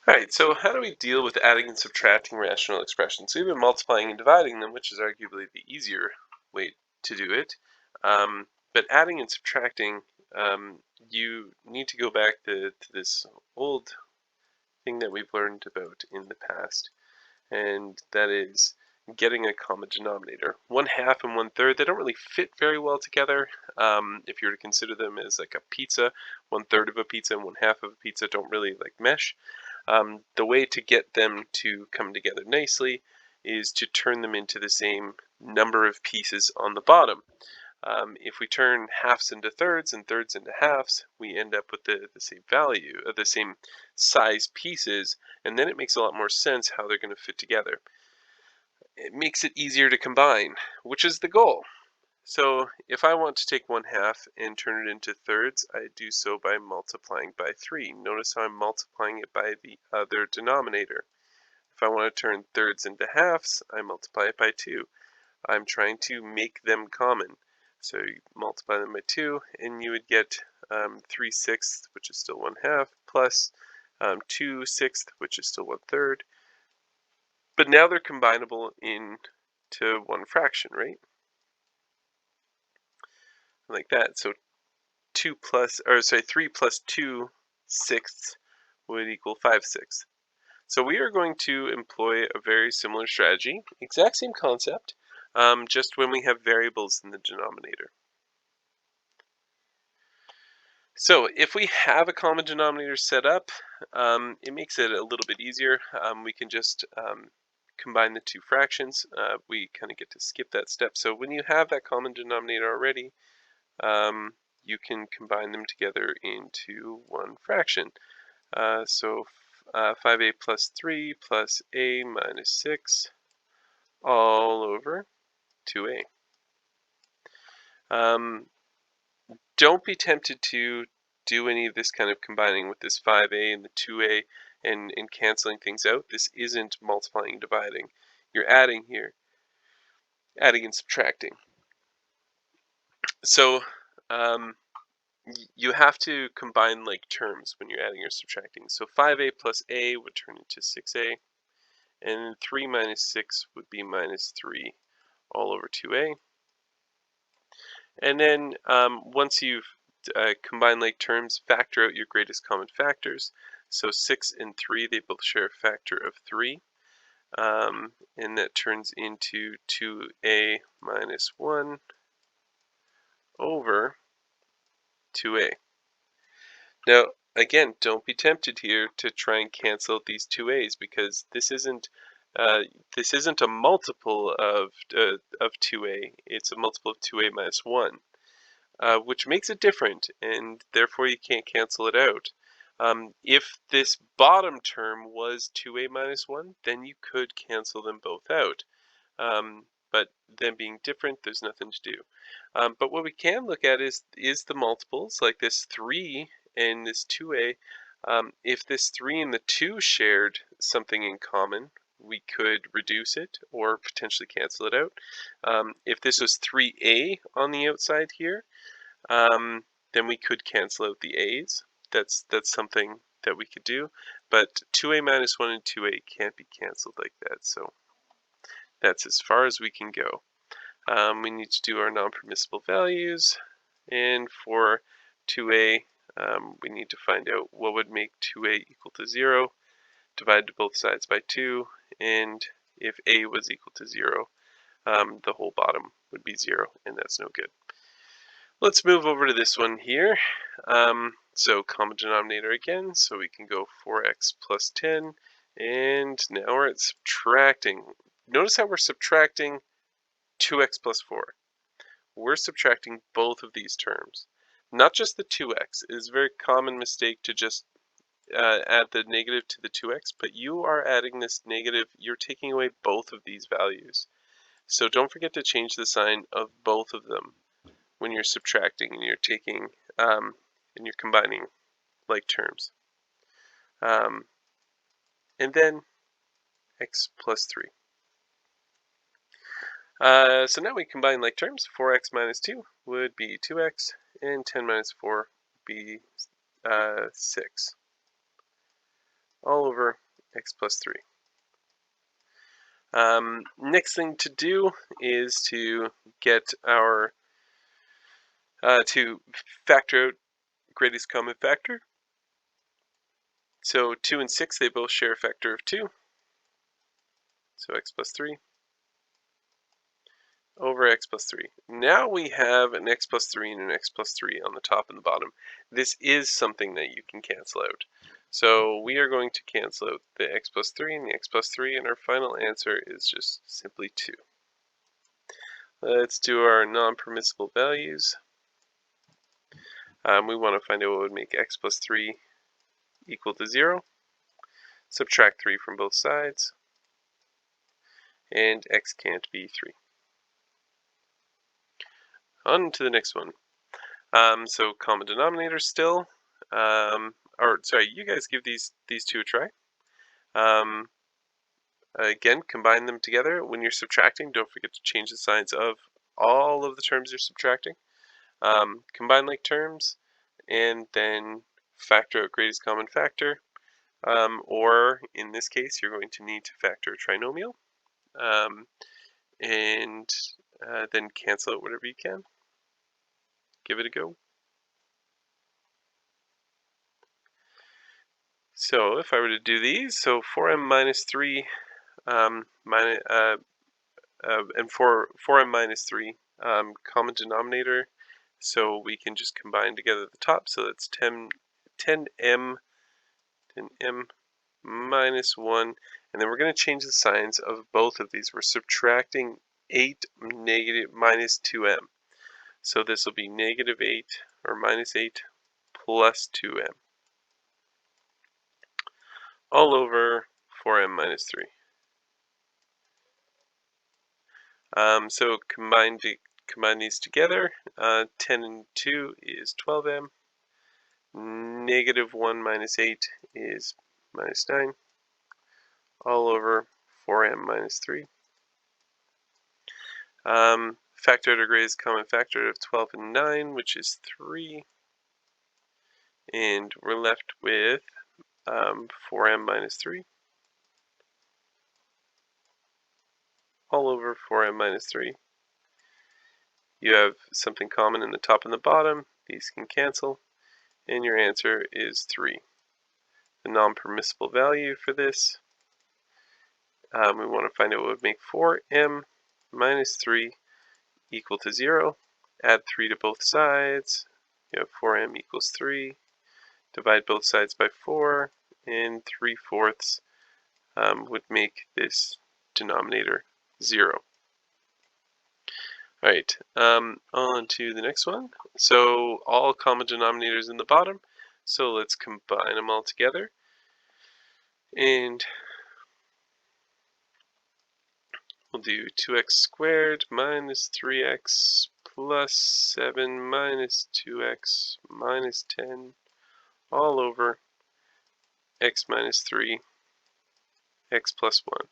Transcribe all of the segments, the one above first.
All right, so how do we deal with adding and subtracting rational expressions? So we've been multiplying and dividing them, which is arguably the easier way to do it. But adding and subtracting, you need to go back to this old thing that we've learned about in the past, and that is getting a common denominator. 1/2 and 1/3, they don't really fit very well together. If you were to consider them as like a pizza, 1/3 of a pizza and 1/2 of a pizza don't really like mesh. The way to get them to come together nicely is to turn them into the same number of pieces on the bottom. If we turn halves into thirds and thirds into halves, we end up with the same value, the same size pieces, and then it makes a lot more sense how they're going to fit together. It makes it easier to combine, which is the goal. So if I want to take 1/2 and turn it into thirds, I do so by multiplying by 3. Notice how I'm multiplying it by the other denominator. If I want to turn thirds into halves, I multiply it by 2. I'm trying to make them common. So you multiply them by 2, and you would get 3/6, which is still 1/2, plus 2/6, which is still 1/3. But now they're combinable into one fraction, right? Like that. So 3 plus 2/6 would equal 5/6. So we are going to employ a very similar strategy, exact same concept, just when we have variables in the denominator. So if we have a common denominator set up, it makes it a little bit easier. We can just combine the two fractions. We kind of get to skip that step. So when you have that common denominator already, you can combine them together into one fraction. So 5a plus 3 plus a minus 6 all over 2a. Don't be tempted to do any of this kind of combining with this 5a and the 2a and canceling things out. This isn't multiplying and dividing. You're adding here, adding and subtracting. So you have to combine like terms when you're adding or subtracting. So 5a plus a would turn into 6a, and 3 minus 6 would be minus 3 all over 2a. And then once you've combined like terms, factor out your greatest common factors. So 6 and 3, they both share a factor of 3. And that turns into 2a minus 1 over 2a. Now, again, don't be tempted here to try and cancel out these 2a's, because this isn't a multiple of 2a. It's a multiple of 2a minus 1, which makes it different, and therefore you can't cancel it out. If this bottom term was 2a minus 1, then you could cancel them both out. But them being different, there's nothing to do. But what we can look at is the multiples, like this 3 and this 2a. If this 3 and the 2 shared something in common, we could reduce it or potentially cancel it out. If this was 3a on the outside here, then we could cancel out the a's. That's something that we could do. But 2a minus 1 and 2a can't be canceled like that. So that's as far as we can go. We need to do our non-permissible values, and for 2a, we need to find out what would make 2a equal to 0, divide both sides by 2, and if a was equal to 0, the whole bottom would be 0, and that's no good. Let's move over to this one here. So common denominator again, so we can go 4x plus 10, and now we're at subtracting. Notice how we're subtracting 2x plus 4. We're subtracting both of these terms, not just the 2x. It is a very common mistake to just add the negative to the 2x, but you are adding this negative. You're taking away both of these values. So don't forget to change the sign of both of them when you're subtracting and you're taking and you're combining like terms. And then x plus 3. So now we combine like terms. 4x minus 2 would be 2x, and 10 minus 4 would be 6. all over x plus 3. Next thing to do is to get our, to factor out greatest common factor. So 2 and 6, they both share a factor of 2. So x plus 3 over x plus 3. Now we have an x plus 3 and an x plus 3 on the top and the bottom. This is something that you can cancel out. So we are going to cancel out the x plus 3 and the x plus 3, and our final answer is just simply 2. Let's do our non-permissible values. We want to find out what would make x plus 3 equal to 0. Subtract 3 from both sides, and x can't be 3. On to the next one. So common denominator still. Or sorry, you guys give these two a try. Again, combine them together. When you're subtracting, don't forget to change the signs of all of the terms you're subtracting. Combine like terms, and then factor out greatest common factor. Or in this case, you're going to need to factor a trinomial, and then cancel out whatever you can. Give it a go. So if I were to do these, so 4m minus 3 and 4m minus 3 common denominator, so we can just combine together at the top. So that's 10m minus 1, and then we're going to change the signs of both of these. We're subtracting 8 minus 2m. So this will be negative 8 or minus 8 plus 2m all over 4m minus 3. So combine these together. 10 and 2 is 12m. Negative 1 minus 8 is minus 9. All over 4m minus 3. Factor out our greatest common factor of 12 and 9, which is 3. And we're left with 4m minus 3. All over 4m minus 3. You have something common in the top and the bottom. These can cancel, and your answer is 3. The non-permissible value for this, we want to find out what would make 4m minus 3 equal to 0. Add 3 to both sides. You have 4m equals 3. Divide both sides by 4, and 3/4 would make this denominator 0. Alright, on to the next one. So all common denominators in the bottom. So let's combine them all together. And we'll do 2x squared minus 3x plus 7 minus 2x minus 10 all over x minus 3, x plus 1.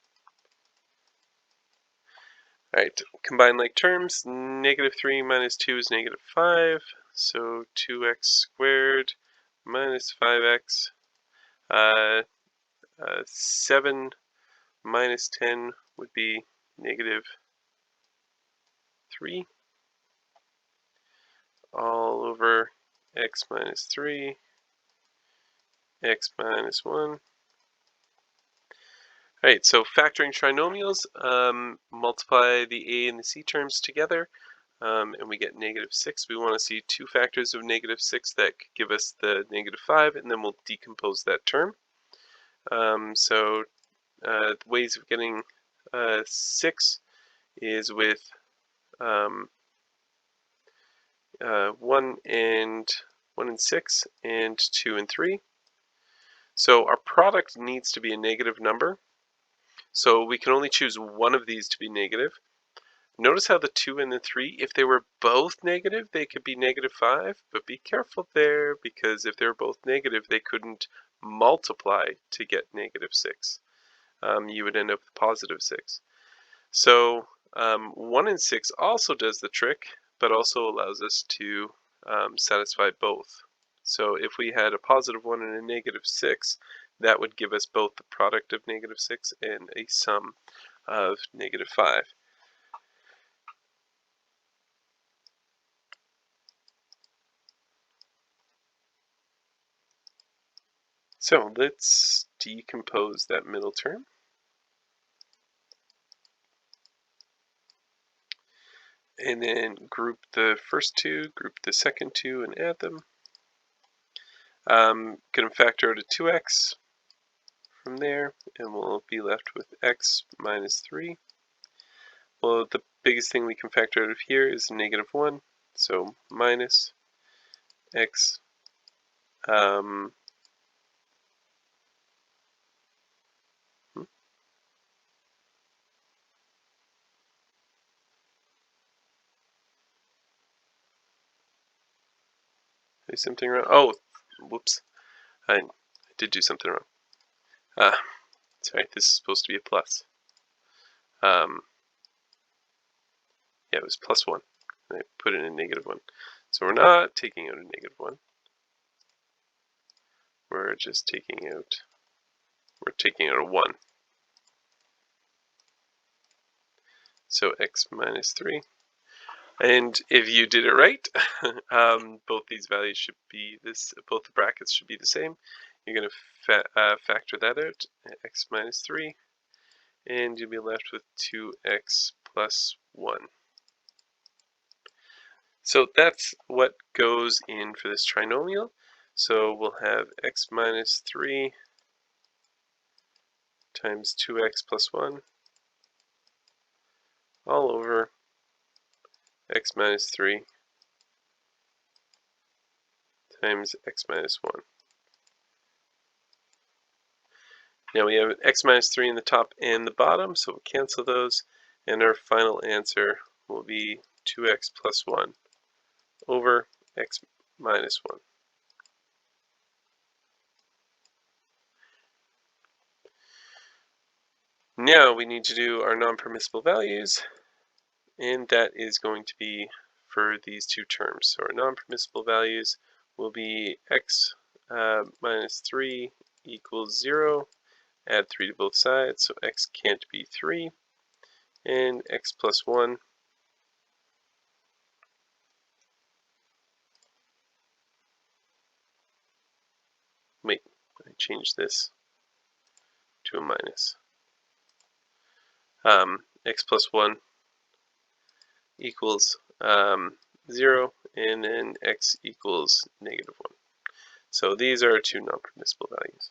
Alright, combine like terms. Negative 3 minus 2 is negative 5. So 2x squared minus 5x. 7 minus 10 would be negative 3. All over x minus 3, x minus 1. Alright, so factoring trinomials, multiply the a and the c terms together, and we get negative 6. We want to see two factors of negative 6 that could give us the negative 5, and then we'll decompose that term. So the ways of getting 6 is with 1 and 6 and 2 and 3. So our product needs to be a negative number. So we can only choose one of these to be negative. Notice how the 2 and the 3, if they were both negative, they could be negative 5, but be careful there, because if they're both negative, they couldn't multiply to get negative 6. You would end up with positive 6. So 1 and 6 also does the trick, but also allows us to satisfy both. So if we had a positive 1 and a negative 6, that would give us both the product of -6 and a sum of -5. So let's decompose that middle term. And then group the first two, group the second two, and add them. Going to factor out a 2x from there, and we'll be left with x minus 3. Well, the biggest thing we can factor out of here is -1, so minus x There's something wrong. Oh, whoops. I did do something wrong. Sorry, this is supposed to be a plus. Yeah, it was +1. I put it in -1. So we're not taking out a -1. We're just taking out a 1. So x minus 3. And if you did it right, both these values should be both the brackets should be the same. You're going to factor that out, x minus 3, and you'll be left with 2x plus 1. So that's what goes in for this trinomial. So we'll have x minus 3 times 2x plus 1 all over x minus 3 times x minus 1. Now we have x minus 3 in the top and the bottom, so we'll cancel those, and our final answer will be 2x plus 1 over x minus 1. Now we need to do our non-permissible values, and that is going to be for these two terms. So our non-permissible values will be x minus 3 equals 0. Add 3 to both sides, so x can't be 3. And x plus 1 wait, I changed this to a minus. X plus 1 equals 0, and then x equals -1. So these are our two non-permissible values.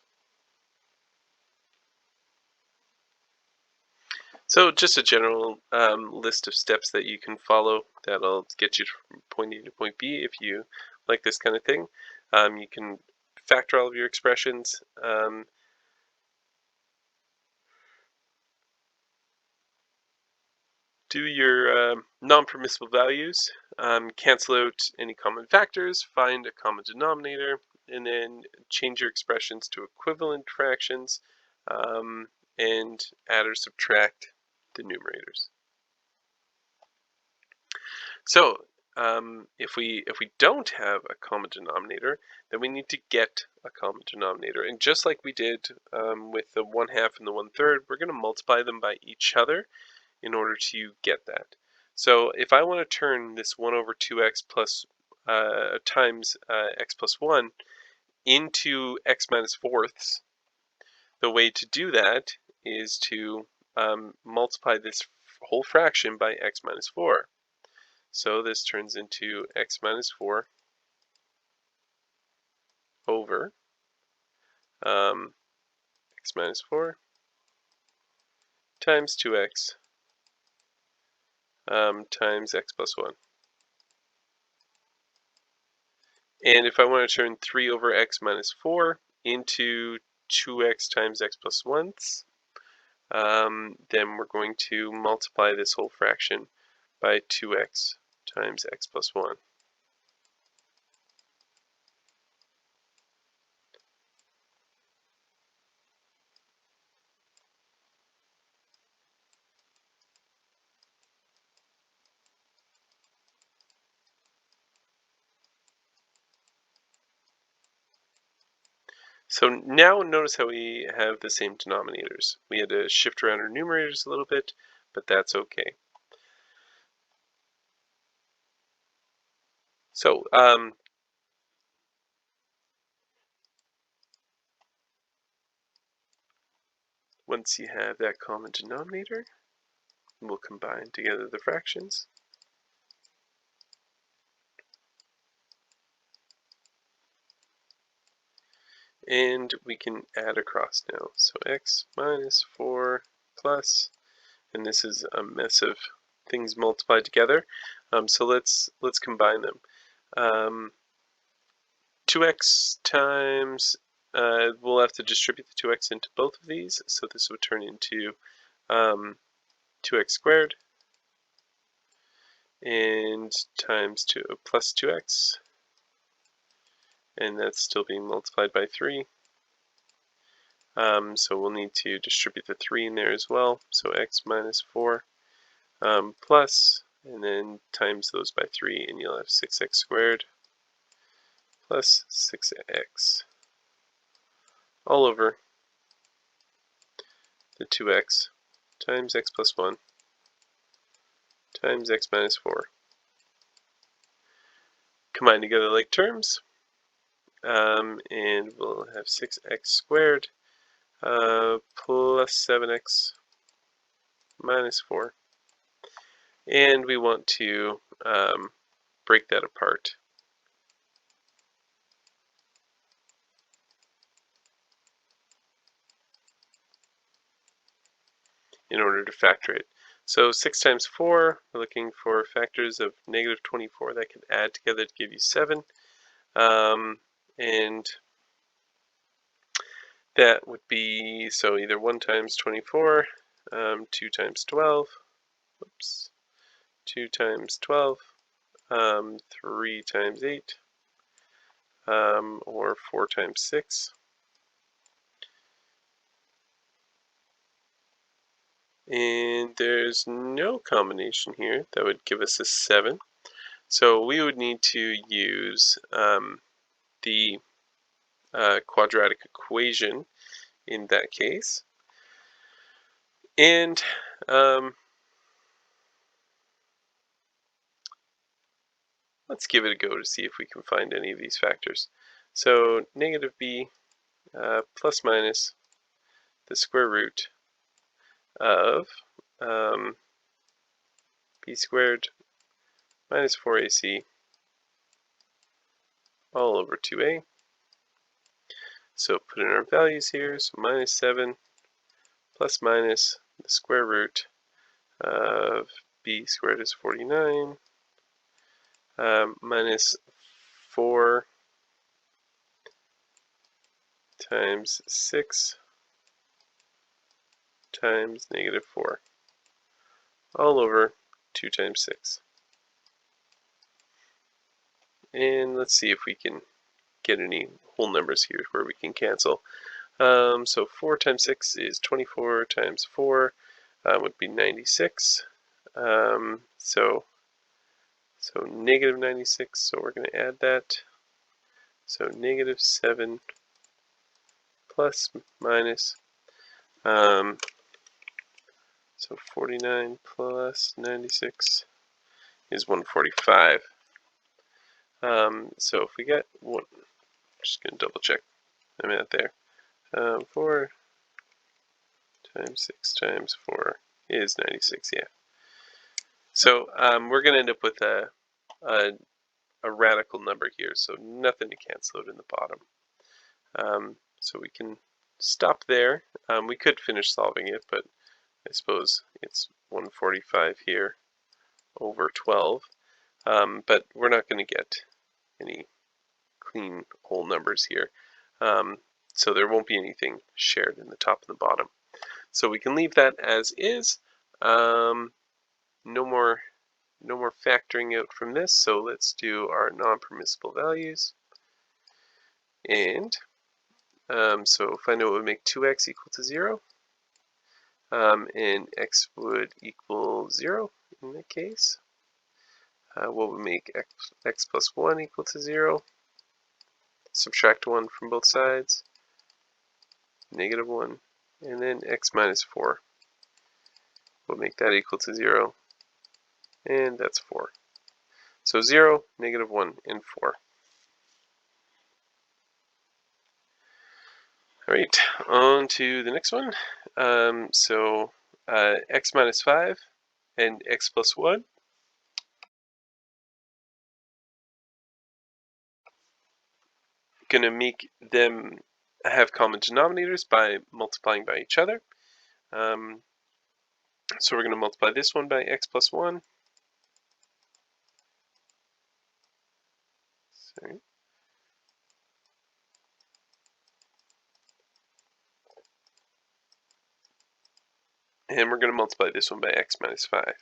So just a general list of steps that you can follow that'll get you from point A to point B if you like this kind of thing. You can factor all of your expressions. Do your non-permissible values, cancel out any common factors, find a common denominator, and then change your expressions to equivalent fractions, and add or subtract the numerators. So if we don't have a common denominator, then we need to get a common denominator. And just like we did with the 1/2 and the 1/3, we're going to multiply them by each other in order to get that. So if I want to turn this 1 over 2x plus times x plus 1 into x minus fourths, the way to do that is to multiply this whole fraction by x minus 4. So this turns into x minus 4 over x minus 4 times 2x times x plus 1. And if I want to turn 3 over x minus 4 into 2x times x plus 1, then we're going to multiply this whole fraction by 2x times x plus 1. So now notice how we have the same denominators. We had to shift around our numerators a little bit, but that's okay. So once you have that common denominator, we'll combine together the fractions. And we can add across now. So x minus 4 plus, and this is a mess of things multiplied together. So let's combine them. 2x times, we'll have to distribute the 2x into both of these. So this would turn into 2x squared and times 2 plus 2x. And that's still being multiplied by 3. So we'll need to distribute the 3 in there as well. So x minus 4 plus, and then times those by 3, and you'll have 6x squared plus 6x all over the 2x times x plus 1 times x minus 4. Combine together like terms, and we'll have 6x squared plus 7x minus 4. And we want to break that apart in order to factor it. So 6 times 4, we're looking for factors of negative 24 that can add together to give you 7. And that would be, so either 1 times 24, 2 times 12, whoops, 2 times 12, 3 times 8, or 4 times 6. And there's no combination here that would give us a 7. So we would need to use the quadratic equation in that case. And let's give it a go to see if we can find any of these factors. So negative b plus minus the square root of b squared minus 4ac all over 2a. So put in our values here, so minus 7 plus minus the square root of b squared is 49 minus 4 times 6 times negative 4 all over 2 times 6. And let's see if we can get any whole numbers here where we can cancel. So 4 times 6 is 24 times 4 would be 96. So negative 96, so we're going to add that. So negative 7 plus minus, so 49 plus 96 is 145. So if we get one, I'm just going to double check I'm at there. 4 times 6 times 4 is 96, yeah. So we're going to end up with a radical number here, so nothing to cancel out in the bottom. So we can stop there. We could finish solving it, but I suppose it's 145 here over 12. But we're not going to get any clean whole numbers here. So there won't be anything shared in the top and the bottom. So we can leave that as is. No more factoring out from this. So let's do our non-permissible values. And so if I know it would make 2x equal to 0, and x would equal 0 in that case, what would make x plus 1 equal to 0? Subtract 1 from both sides. negative 1, and then x minus 4. We'll make that equal to 0, and that's 4. So 0, negative 1, and 4. Alright, on to the next one. X minus 5 and x plus 1. Going to make them have common denominators by multiplying by each other. So we're going to multiply this one by x plus 1. Sorry. And we're going to multiply this one by x minus 5.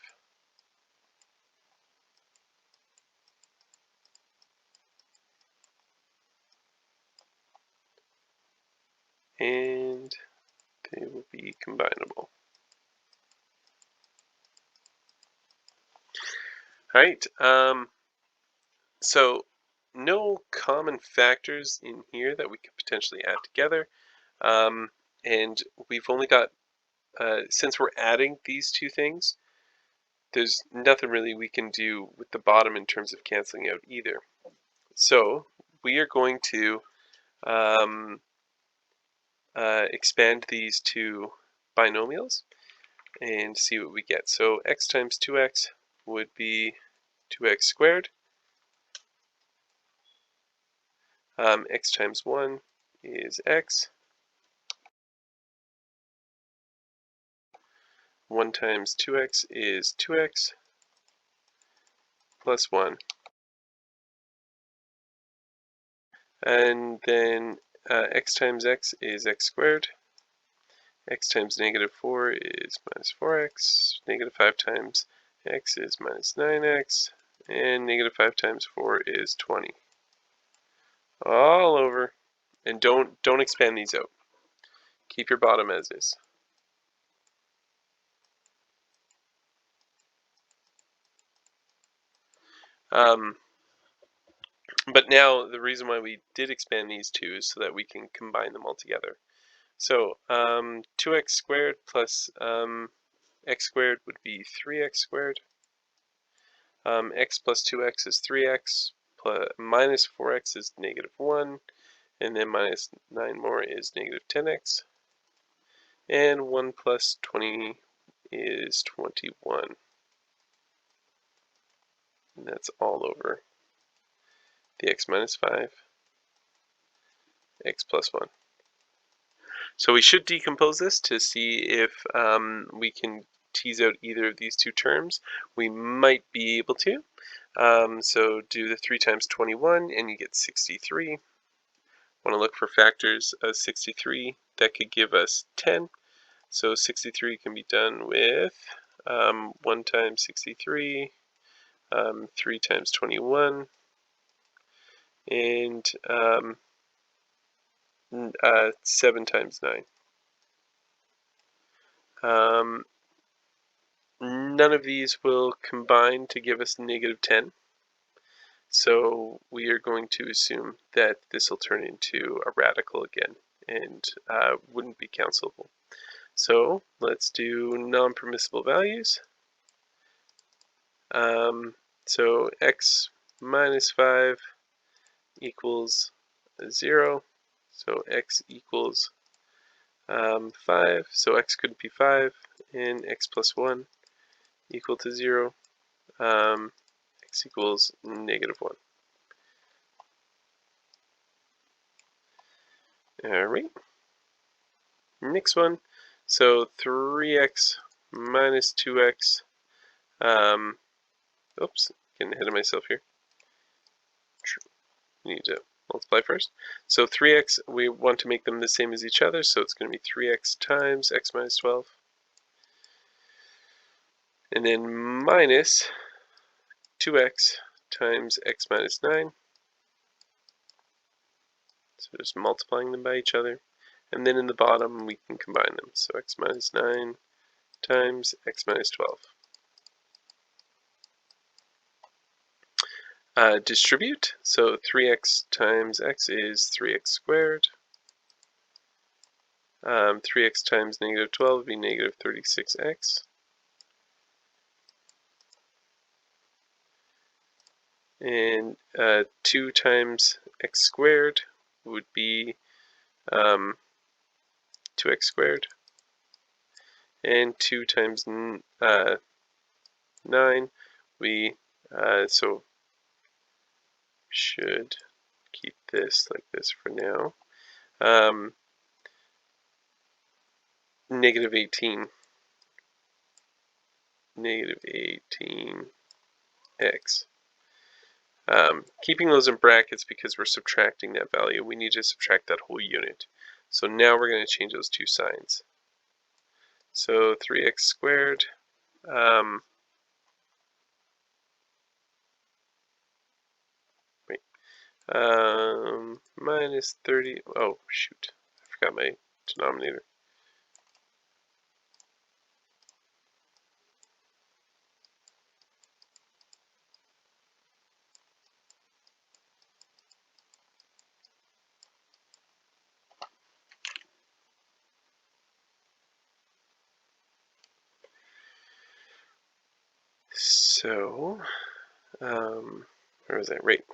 And they will be combinable. Alright, so no common factors in here that we could potentially add together. And we've only got, since we're adding these two things, there's nothing really we can do with the bottom in terms of canceling out either. So we are going to expand these to binomials and see what we get. So x times 2x would be 2x squared. X times 1 is x. 1 times 2x is 2x plus 1. And then x times x is x squared. X times negative 4 is minus 4x. Negative 5 times x is minus 9x. And negative 5 times 4 is 20. All over. And don't expand these out. Keep your bottom as is. But now the reason why we did expand these two is so that we can combine them all together. So 2x squared plus x squared would be 3x squared. X plus 2x is 3x, plus minus 4x is negative 1, and then minus 9 more is negative 10x. And 1 plus 20 is 21. And that's all over the x minus 5, x plus 1. So we should decompose this to see if we can tease out either of these two terms. We might be able to. So do the 3 times 21 and you get 63. Want to look for factors of 63 that could give us 10. So 63 can be done with 1 times 63, 3 times 21, and 7 times 9. None of these will combine to give us negative 10. So we are going to assume that this will turn into a radical again and wouldn't be cancelable. So let's do non-permissible values. So x minus 5 equals 0. So x equals 5. So x couldn't be 5. And x plus 1 equal to 0. X equals negative 1. Alright. Next one. So 3x minus 2x. Oops, getting ahead of myself here. Need to multiply first. So 3x, we want to make them the same as each other, so it's going to be 3x times x minus 12. And then minus 2x times x minus 9. So just multiplying them by each other. And then in the bottom, we can combine them. So x minus 9 times x minus 12. Distribute, so 3x times x is 3x squared. 3x times negative 12 would be negative 36x. And 2 times x squared would be 2x squared. And 2 times 9, we so should keep this like this for now. Negative 18. Negative 18x. Keeping those in brackets because we're subtracting that value. We need to subtract that whole unit. So now we're going to change those two signs. So 3x squared minus 30. Oh, shoot. I forgot my denominator. So, where was that? Right.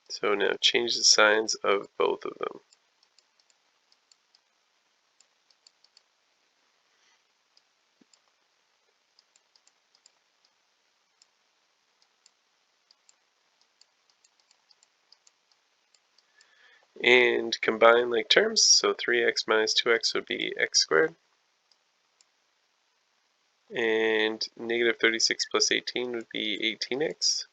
So now change the signs of both of them. And combine like terms, so 3x minus 2x would be x squared. And negative 36 plus 18 would be 18x.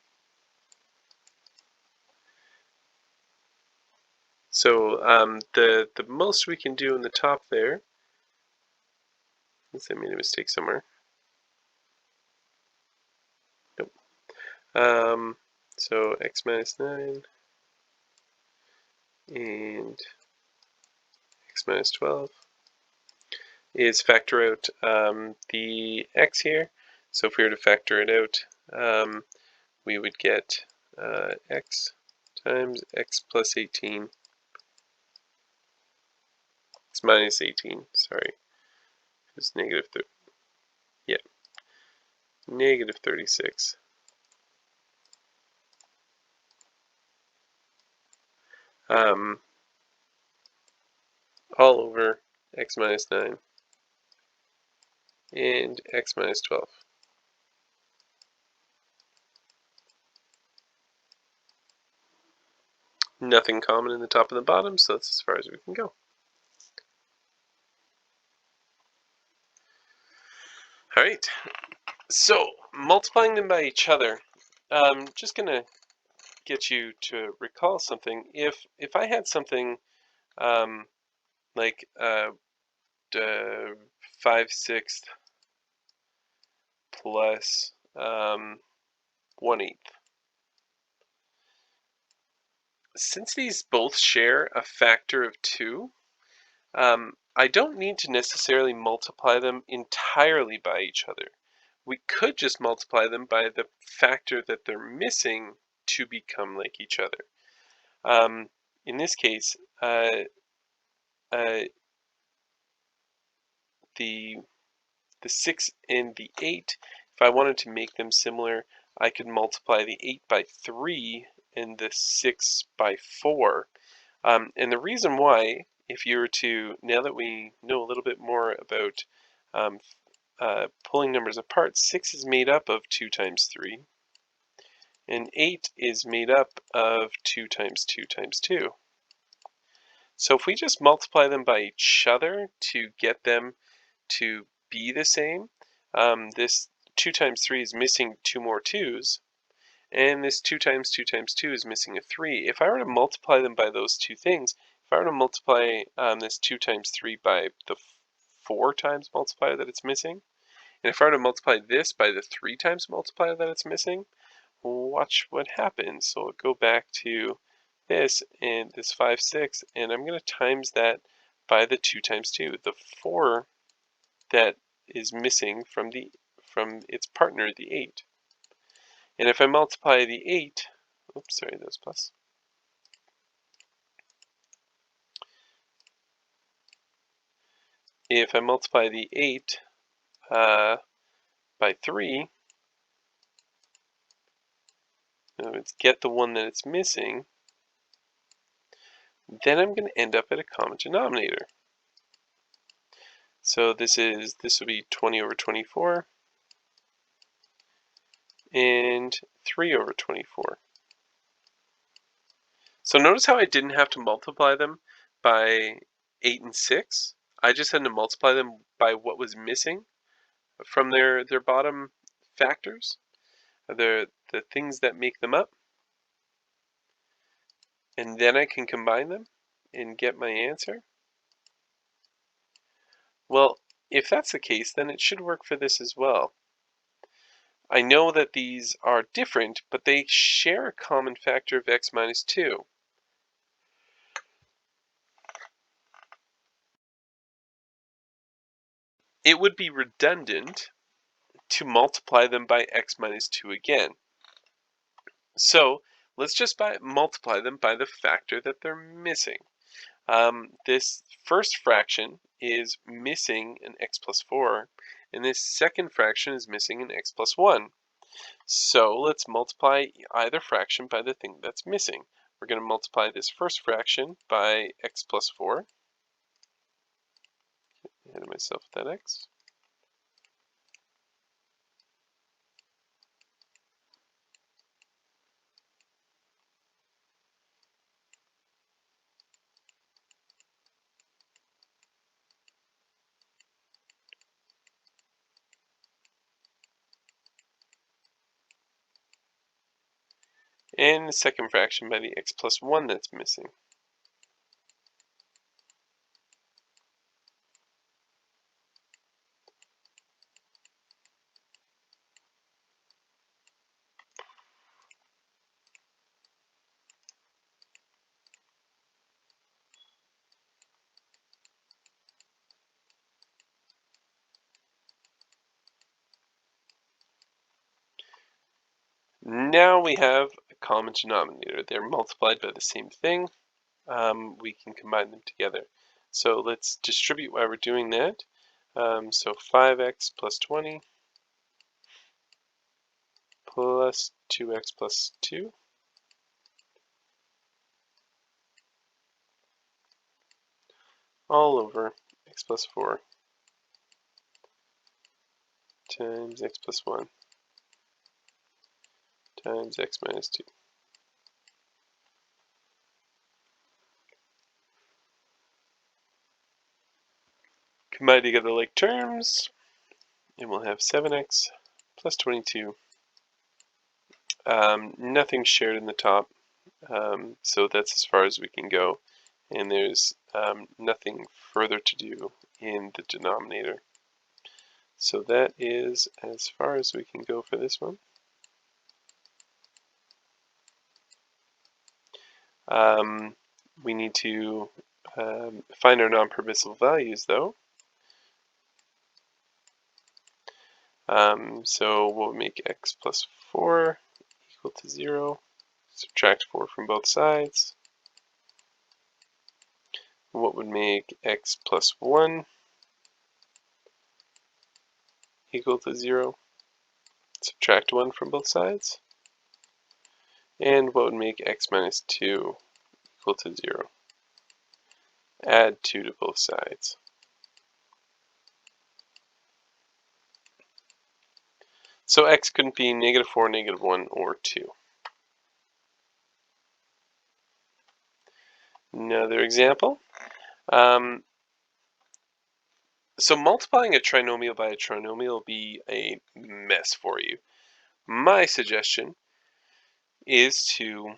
So the most we can do in the top there, unless I made a mistake somewhere. Nope. So x minus 9 and x minus 12 is factor out the x here. So if we were to factor it out, we would get x times x plus 18, x minus 18, sorry, it's negative 30, yeah, negative 36. All over x minus 9 and x minus 12. Nothing common in the top and the bottom, so that's as far as we can go. All right, so multiplying them by each other, just going to get you to recall something. If I had something like 5/6 plus 1/8. Since these both share a factor of 2, I don't need to necessarily multiply them entirely by each other. We could just multiply them by the factor that they're missing to become like each other. In this case, the 6 and the 8, if I wanted to make them similar, I could multiply the 8 by 3 and the 6 by 4. And the reason why, if you were to, now that we know a little bit more about pulling numbers apart, 6 is made up of 2 times 3, and 8 is made up of 2 times 2 times 2. So if we just multiply them by each other to get them to be the same, this 2 times 3 is missing 2 more 2's, and this 2 times 2 times 2 is missing a 3. If I were to multiply them by those two things, if I were to multiply this 2 times 3 by the 4 times multiplier that it's missing, and if I were to multiply this by the 3 times multiplier that it's missing, watch what happens. So I'll go back to this and this 5/6, and I'm going to times that by the 2 times 2, the 4 that is missing from its partner, the 8. And if I multiply the 8 oops, sorry, that was plus. If I multiply the 8 by 3, in other words, get the one that it's missing, then I'm going to end up at a common denominator. So this will be 20 over 24 and 3 over 24. So notice how I didn't have to multiply them by 8 and 6. I just had to multiply them by what was missing from their bottom factors, the things that make them up. And then I can combine them and get my answer. Well, if that's the case, then it should work for this as well. I know that these are different, but they share a common factor of x minus 2. It would be redundant to multiply them by x minus 2 again. So let's just multiply them by the factor that they're missing. This first fraction is missing an x plus 4, and this second fraction is missing an x plus 1. So let's multiply either fraction by the thing that's missing. We're going to multiply this first fraction by x plus 4. Ahead of myself with that x. And the second fraction by the x plus 1 that's missing. Now we have a common denominator. They're multiplied by the same thing. We can combine them together. So let's distribute while we're doing that. So 5x plus 20 plus 2x plus 2 all over x plus 4 times x plus 1 times x minus 2. Combine together like terms, and we'll have 7x plus 22. Nothing shared in the top, so that's as far as we can go. And there's nothing further to do in the denominator. So that is as far as we can go for this one. We need to find our non-permissible values though. So what would make x plus 4 equal to 0? Subtract 4 from both sides. What would make x plus 1 equal to 0? Subtract 1 from both sides. And what would make x minus 2 equal to 0? Add 2 to both sides. So x couldn't be negative 4, negative 1, or 2. Another example. So multiplying a trinomial by a trinomial will be a mess for you. My suggestion is to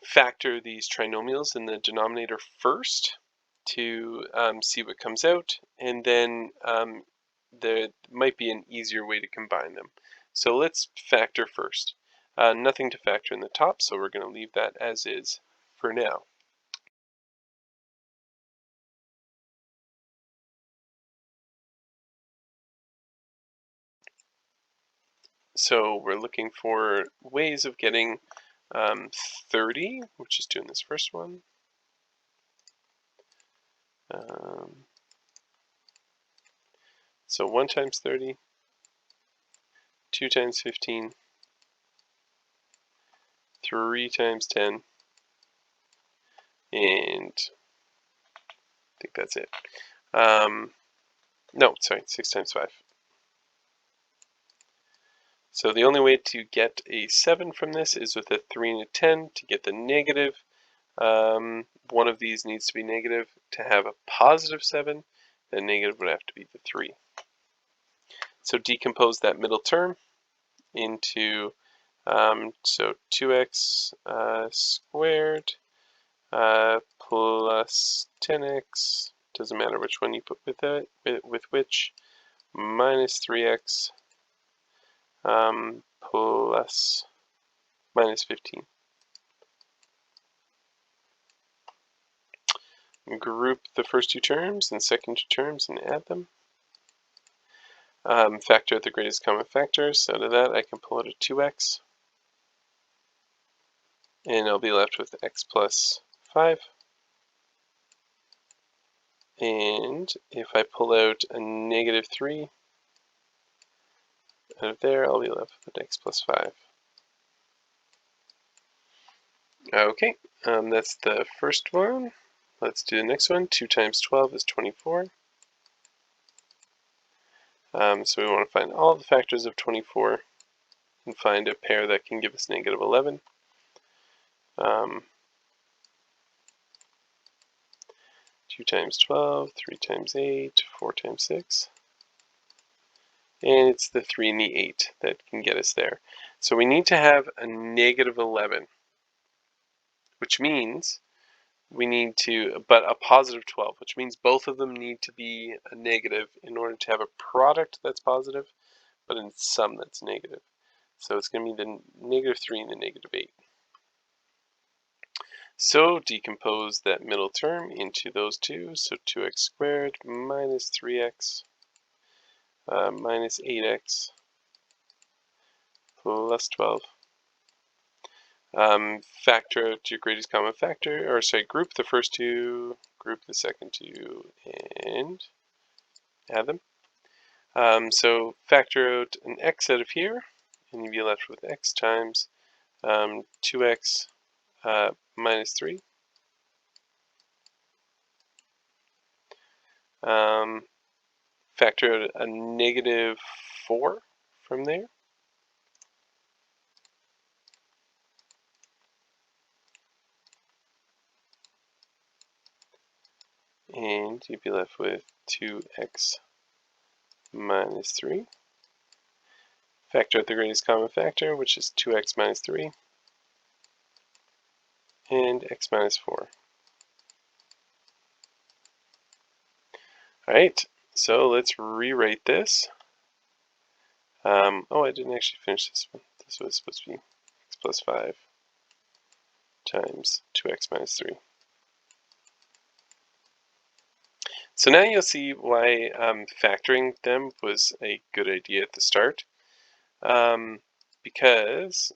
factor these trinomials in the denominator first to see what comes out, and then there might be an easier way to combine them. So let's factor first. Nothing to factor in the top, so we're going to leave that as is for now. So we're looking for ways of getting 30, which is doing this first one. So 1 times 30, 2 times 15, 3 times 10, and I think that's it. No, sorry, 6 times 5. So the only way to get a 7 from this is with a 3 and a 10 to get the negative. One of these needs to be negative. To have a positive 7, the negative would have to be the 3. So decompose that middle term into, so 2x squared plus 10x, doesn't matter which one you put with it, with which, minus 3x plus minus 15. Group the first two terms and second two terms and add them. Factor out the greatest common factor, so to that I can pull out a 2x. And I'll be left with x plus 5. And if I pull out a negative 3 out of there, I'll be left with x plus 5. Okay, that's the first one. Let's do the next one. 2 times 12 is 24. So we want to find all the factors of 24 and find a pair that can give us negative 11. 2 times 12, 3 times 8, 4 times 6. And it's the 3 and the 8 that can get us there. So we need to have a negative 11, which means we need to, but a positive 12, which means both of them need to be a negative in order to have a product that's positive, but in sum that's negative. So it's going to be the negative 3 and the negative 8. So decompose that middle term into those two. So 2x squared minus 3x minus 8x plus 12. Factor out your greatest common factor, or sorry, group the first two, group the second two, and add them. So factor out an x out of here, and you'll be left with x times 2x minus 3. Factor out a negative 4 from there. And you'd be left with 2x minus 3. Factor out the greatest common factor, which is 2x minus 3, and x minus 4. Alright, so let's rewrite this. Oh, I didn't actually finish this one. This was supposed to be x plus 5 times 2x minus 3. So now you'll see why factoring them was a good idea at the start. Because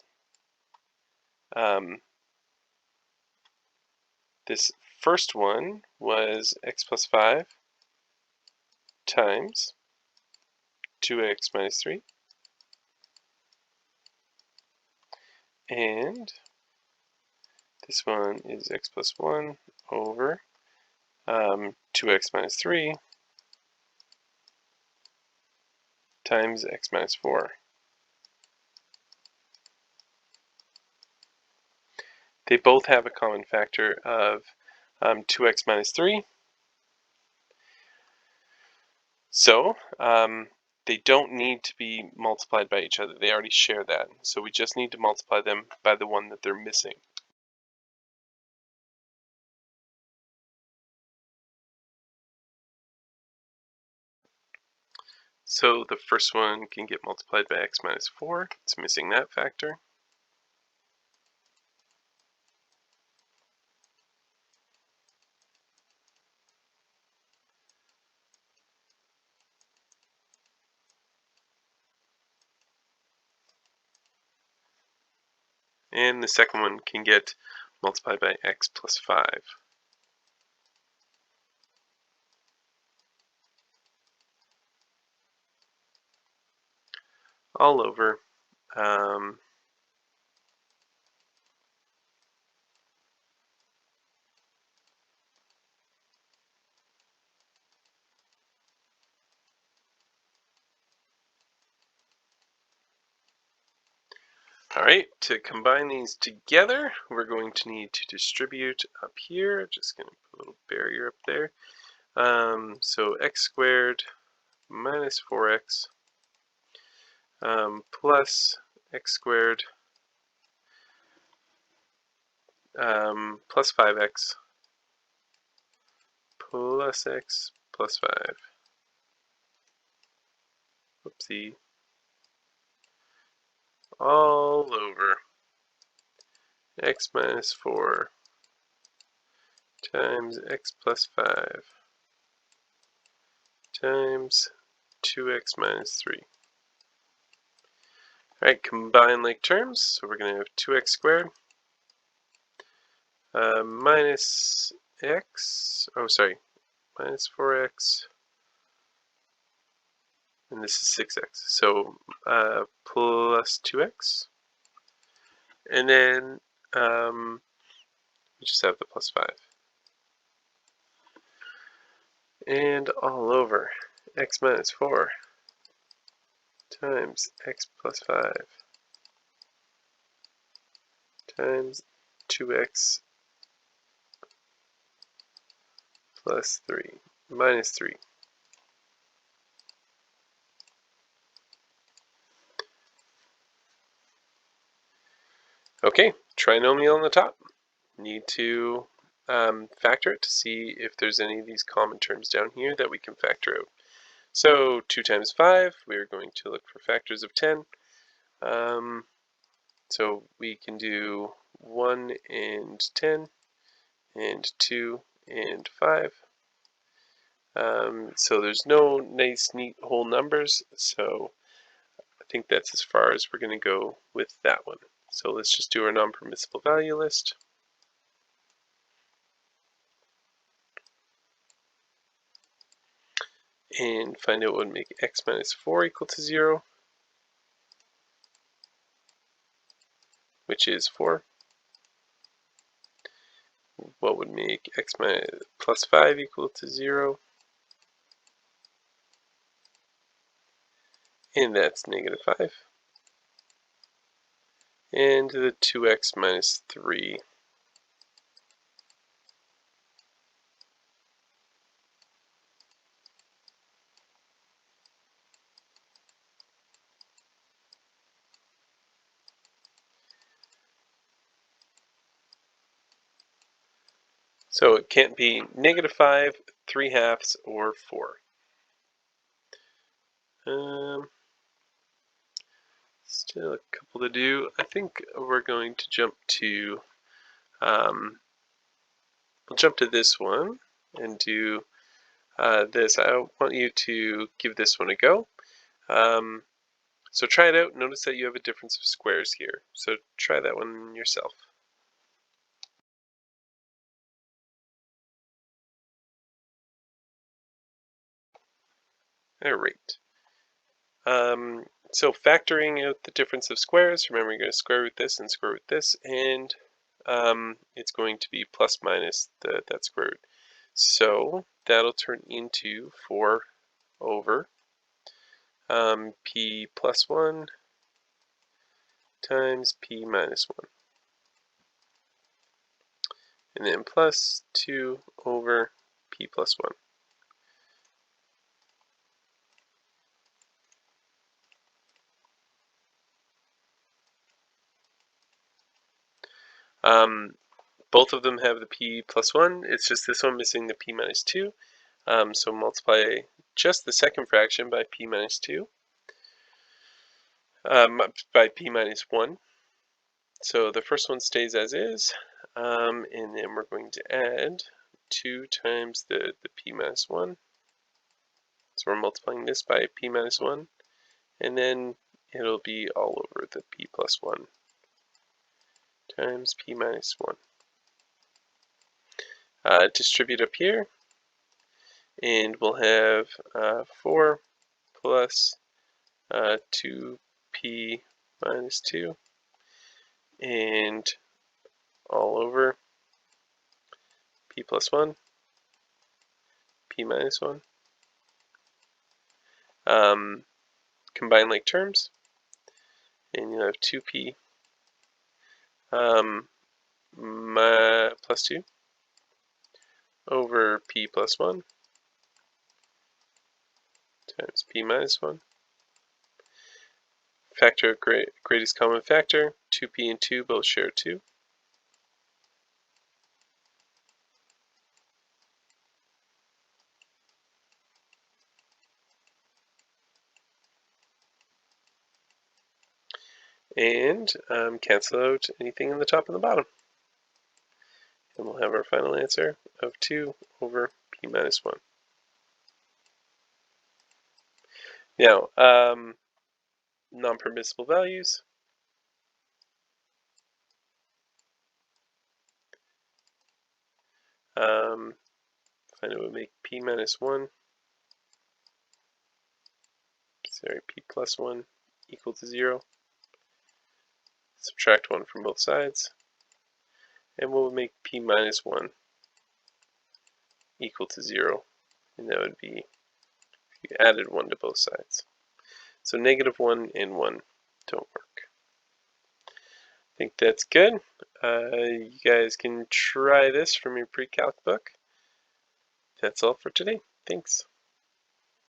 this first one was x plus 5 times 2x minus 3. And this one is x plus 1 over 2x minus 3 times x minus 4. They both have a common factor of 2x minus 3. So they don't need to be multiplied by each other. They already share that. So we just need to multiply them by the one that they're missing. So the first one can get multiplied by x minus 4. It's missing that factor. and the second one can get multiplied by x plus 5. All over. Alright, to combine these together, we're going to need to distribute up here. Just going to put a little barrier up there. So x squared minus 4x plus x squared plus 5x plus x plus 5. Whoopsie. All over x minus 4 times x plus 5 times 2x minus 3. Alright, combine like terms, so we're going to have 2x squared minus x, minus 4x, and this is 6x, so plus 2x, and then we just have the plus 5. And all over x minus 4 times x plus 5 times 2x plus 3 minus 3. Okay, trinomial on the top. Need to factor it to see if there's any of these common terms down here that we can factor out. So 2 times 5, we're going to look for factors of 10. So we can do 1 and 10 and 2 and 5. So there's no nice neat whole numbers, so I think that's as far as we're going to go with that one. So let's just do our non-permissible value list. And find out what would make x minus 4 equal to 0, which is 4. What would make x minus plus 5 equal to 0, and that's negative 5. And the 2x minus 3. So it can't be negative 5, 3/2, or 4. Still a couple to do. I think we're going to jump to, we'll jump to this one and do this. I want you to give this one a go. So try it out. Notice that you have a difference of squares here. So try that one yourself. Alright. So factoring out the difference of squares, remember you're going to square root this and square root this, and it's going to be plus minus that square root. So that'll turn into 4 over p plus 1 times p minus 1. And then plus 2 over p plus 1. Both of them have the p plus 1. It's just this one missing the p minus 2. So multiply just the second fraction by p minus 2. By p minus 1. So the first one stays as is. And then we're going to add 2 times the p minus 1. So we're multiplying this by p minus 1. And then it'll be all over the p plus 1. times p minus 1. Distribute up here, and we'll have 4 plus 2p minus 2, and all over p plus 1, p minus 1. Combine like terms, and you'll have 2p plus 2 over p plus 1 times p minus 1. Factor of greatest common factor, 2p and 2 both share 2. And cancel out anything in the top and the bottom. And we'll have our final answer of 2 over p minus 1. Now, non-permissible values. Find out what make p minus 1, sorry, p plus 1 equal to 0. Subtract 1 from both sides. And what would make p minus 1 equal to 0? And that would be if you added 1 to both sides. So negative 1 and 1 don't work. I think that's good. You guys can try this from your pre-calc book. That's all for today. Thanks.